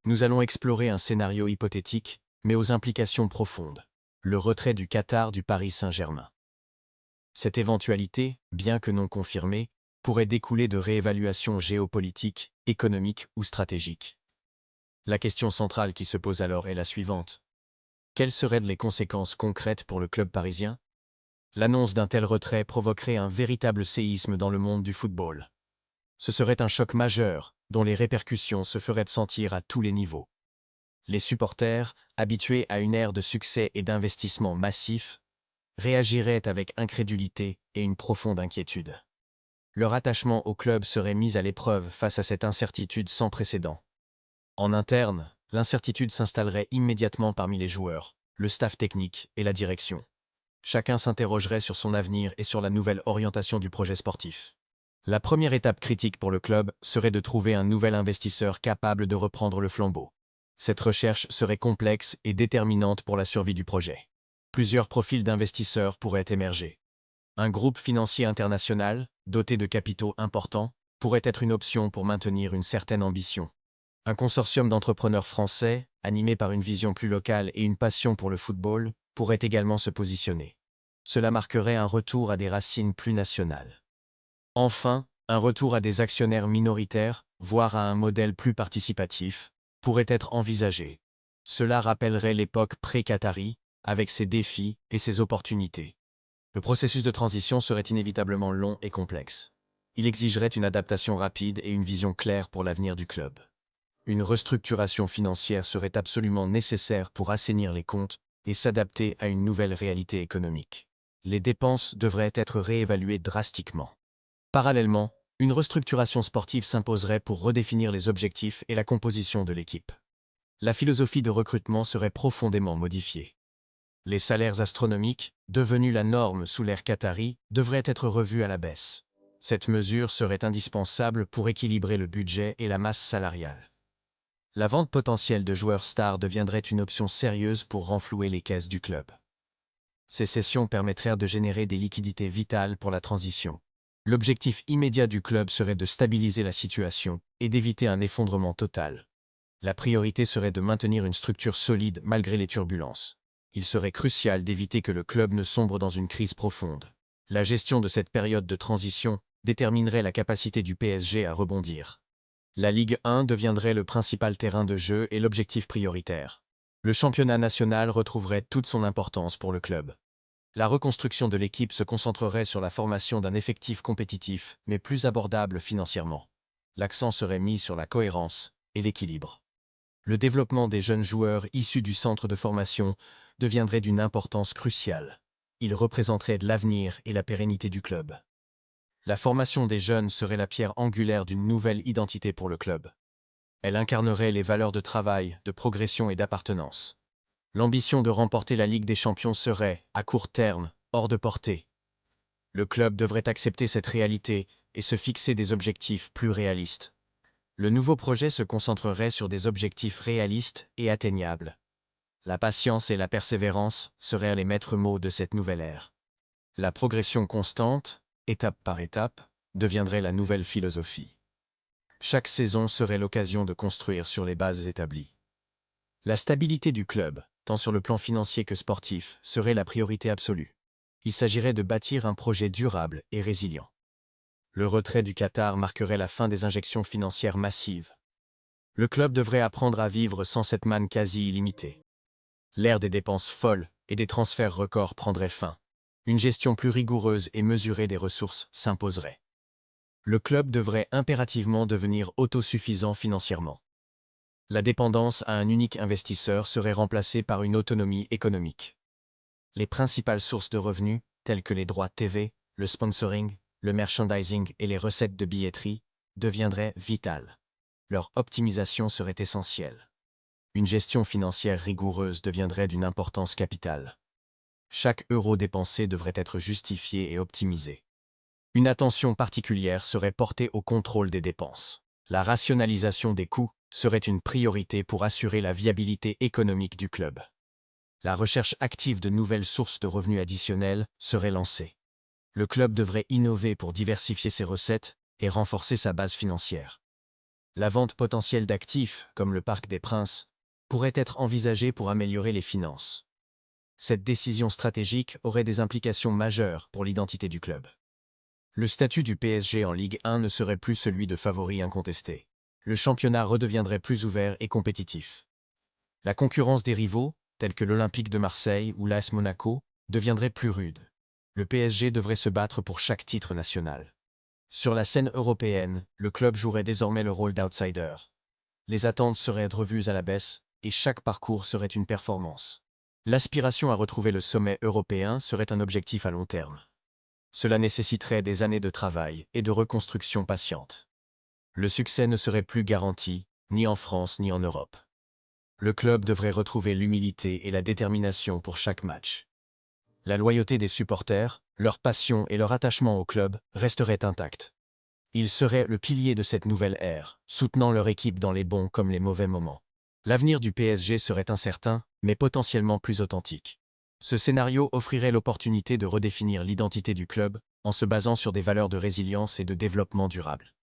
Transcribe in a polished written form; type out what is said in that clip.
Nous allons explorer un scénario hypothétique, mais aux implications profondes. Le retrait du Qatar du Paris Saint-Germain. Cette éventualité, bien que non confirmée, pourrait découler de réévaluations géopolitiques, économiques ou stratégiques. La question centrale qui se pose alors est la suivante. Quelles seraient les conséquences concrètes pour le club parisien? L'annonce d'un tel retrait provoquerait un véritable séisme dans le monde du football. Ce serait un choc majeur, dont les répercussions se feraient sentir à tous les niveaux. Les supporters, habitués à une ère de succès et d'investissement massifs, réagiraient avec incrédulité et une profonde inquiétude. Leur attachement au club serait mis à l'épreuve face à cette incertitude sans précédent. En interne, l'incertitude s'installerait immédiatement parmi les joueurs, le staff technique et la direction. Chacun s'interrogerait sur son avenir et sur la nouvelle orientation du projet sportif. La première étape critique pour le club serait de trouver un nouvel investisseur capable de reprendre le flambeau. Cette recherche serait complexe et déterminante pour la survie du projet. Plusieurs profils d'investisseurs pourraient émerger. Un groupe financier international, doté de capitaux importants, pourrait être une option pour maintenir une certaine ambition. Un consortium d'entrepreneurs français, animé par une vision plus locale et une passion pour le football, pourrait également se positionner. Cela marquerait un retour à des racines plus nationales. Enfin, un retour à des actionnaires minoritaires, voire à un modèle plus participatif, pourrait être envisagé. Cela rappellerait l'époque pré-Qatari, avec ses défis et ses opportunités. Le processus de transition serait inévitablement long et complexe. Il exigerait une adaptation rapide et une vision claire pour l'avenir du club. Une restructuration financière serait absolument nécessaire pour assainir les comptes et s'adapter à une nouvelle réalité économique. Les dépenses devraient être réévaluées drastiquement. Parallèlement, une restructuration sportive s'imposerait pour redéfinir les objectifs et la composition de l'équipe. La philosophie de recrutement serait profondément modifiée. Les salaires astronomiques, devenus la norme sous l'ère qatari, devraient être revus à la baisse. Cette mesure serait indispensable pour équilibrer le budget et la masse salariale. La vente potentielle de joueurs stars deviendrait une option sérieuse pour renflouer les caisses du club. Ces cessions permettraient de générer des liquidités vitales pour la transition. L'objectif immédiat du club serait de stabiliser la situation et d'éviter un effondrement total. La priorité serait de maintenir une structure solide malgré les turbulences. Il serait crucial d'éviter que le club ne sombre dans une crise profonde. La gestion de cette période de transition déterminerait la capacité du PSG à rebondir. La Ligue 1 deviendrait le principal terrain de jeu et l'objectif prioritaire. Le championnat national retrouverait toute son importance pour le club. La reconstruction de l'équipe se concentrerait sur la formation d'un effectif compétitif, mais plus abordable financièrement. L'accent serait mis sur la cohérence et l'équilibre. Le développement des jeunes joueurs issus du centre de formation deviendrait d'une importance cruciale. Ils représenteraient l'avenir et la pérennité du club. La formation des jeunes serait la pierre angulaire d'une nouvelle identité pour le club. Elle incarnerait les valeurs de travail, de progression et d'appartenance. L'ambition de remporter la Ligue des Champions serait, à court terme, hors de portée. Le club devrait accepter cette réalité et se fixer des objectifs plus réalistes. Le nouveau projet se concentrerait sur des objectifs réalistes et atteignables. La patience et la persévérance seraient les maîtres mots de cette nouvelle ère. La progression constante, étape par étape, deviendrait la nouvelle philosophie. Chaque saison serait l'occasion de construire sur les bases établies. La stabilité du club, tant sur le plan financier que sportif, serait la priorité absolue. Il s'agirait de bâtir un projet durable et résilient. Le retrait du Qatar marquerait la fin des injections financières massives. Le club devrait apprendre à vivre sans cette manne quasi illimitée. L'ère des dépenses folles et des transferts records prendrait fin. Une gestion plus rigoureuse et mesurée des ressources s'imposerait. Le club devrait impérativement devenir autosuffisant financièrement. La dépendance à un unique investisseur serait remplacée par une autonomie économique. Les principales sources de revenus, telles que les droits TV, le sponsoring, le merchandising et les recettes de billetterie, deviendraient vitales. Leur optimisation serait essentielle. Une gestion financière rigoureuse deviendrait d'une importance capitale. Chaque euro dépensé devrait être justifié et optimisé. Une attention particulière serait portée au contrôle des dépenses. La rationalisation des coûts serait une priorité pour assurer la viabilité économique du club. La recherche active de nouvelles sources de revenus additionnels serait lancée. Le club devrait innover pour diversifier ses recettes et renforcer sa base financière. La vente potentielle d'actifs, comme le Parc des Princes, pourrait être envisagée pour améliorer les finances. Cette décision stratégique aurait des implications majeures pour l'identité du club. Le statut du PSG en Ligue 1 ne serait plus celui de favori incontesté. Le championnat redeviendrait plus ouvert et compétitif. La concurrence des rivaux, tels que l'Olympique de Marseille ou l'AS Monaco, deviendrait plus rude. Le PSG devrait se battre pour chaque titre national. Sur la scène européenne, le club jouerait désormais le rôle d'outsider. Les attentes seraient revues à la baisse et chaque parcours serait une performance. L'aspiration à retrouver le sommet européen serait un objectif à long terme. Cela nécessiterait des années de travail et de reconstruction patiente. Le succès ne serait plus garanti, ni en France ni en Europe. Le club devrait retrouver l'humilité et la détermination pour chaque match. La loyauté des supporters, leur passion et leur attachement au club resteraient intacts. Ils seraient le pilier de cette nouvelle ère, soutenant leur équipe dans les bons comme les mauvais moments. L'avenir du PSG serait incertain, mais potentiellement plus authentique. Ce scénario offrirait l'opportunité de redéfinir l'identité du club en se basant sur des valeurs de résilience et de développement durable.